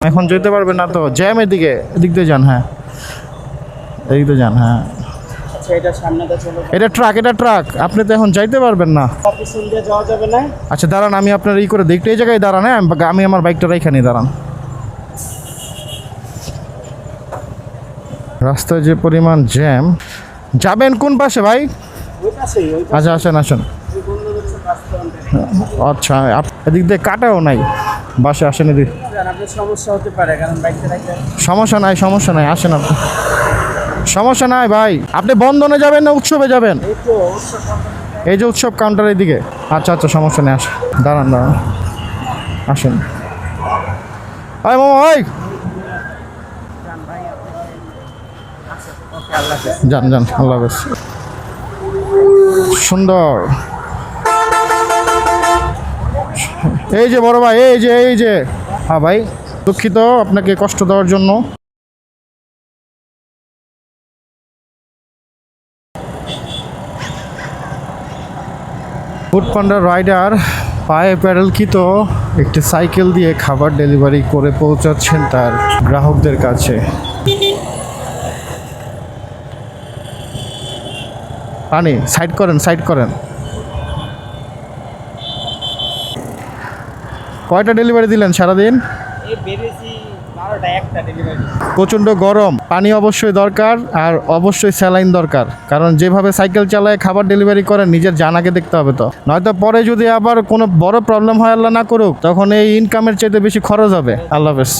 এখন যেতে পারবেন না তো, জ্যাম এদিকে, এদিক দিয়ে যান। হ্যাঁ এদিক দিয়ে যান। হ্যাঁ আচ্ছা এটা সামনেটা চলো। এটা ট্রাক, এটা ট্রাক, আপনি তো এখন যাইতে পারবেন না। পিছন দিয়ে যাওয়া যাবে না? আচ্ছা দাঁড়ান, আমি আপনার ই করে দেখতে, এই জায়গায় দাঁড়ান। হ্যাঁ আমি আমার বাইকটা এখানে দাঁড়ান। রাস্তায় যে পরিমাণ জ্যাম। যাবেন কোন পাশে ভাই? ওই পাশেই, ওই আচ্ছা আসেন আসেন। পাশে বন্ধ হচ্ছে রাস্তা। আচ্ছা এদিক দিয়ে কাটাও নাই, বাসে আসেন এদিক। আপনার সমস্যা হতে পারে কারণ বাইকটা রাখলে। সমস্যা নাই সমস্যা নাই, আসেন আপনি। সমস্যা নাই ভাই, আপনি বন্ধনে যাবেন না উৎসবে যাবেন? এই তো উৎসব company। এই যে উৎসব কাউন্টারের দিকে। আচ্ছা আচ্ছা সমস্যা নেই, আসেন দাঁড়ান দাঁড়ান আসেন। আয় মামা ওই যান যান, আল্লাহ হাফেজ। সুন্দর। এই যে বড় ভাই, এই যে হ্যাঁ ভাই, দুঃখিত আপনাকে কষ্ট দেওয়ার জন্য। ফুডপান্ডা রাইডার পায়ে প্যাডেলকৃত একটি সাইকেল দিয়ে খাবার ডেলিভারি করে পৌঁছাচ্ছেন তার গ্রাহকদের কাছে। পানি সাইড করেন, সাইড করেন। কয়টা ডেলিভারি দিলেন সারাদিন? এই বেরিয়েছি 12টা, একটা ডেলিভারি। প্রচণ্ড গরম, পানি অবশ্যই দরকার, আর অবশ্যই স্যালাইন দরকার, কারণ যেভাবে সাইকেল চালায় খাবার ডেলিভারি করেন নিজের জানাকে দেখতে হবে তো, নয়তো পরে যদি আবার কোনো বড় প্রবলেম হয় আল্লাহ না করুক, তখন এই ইনকামের চাইতে বেশি খরচ হবে। আল্লাহ হাফেজ।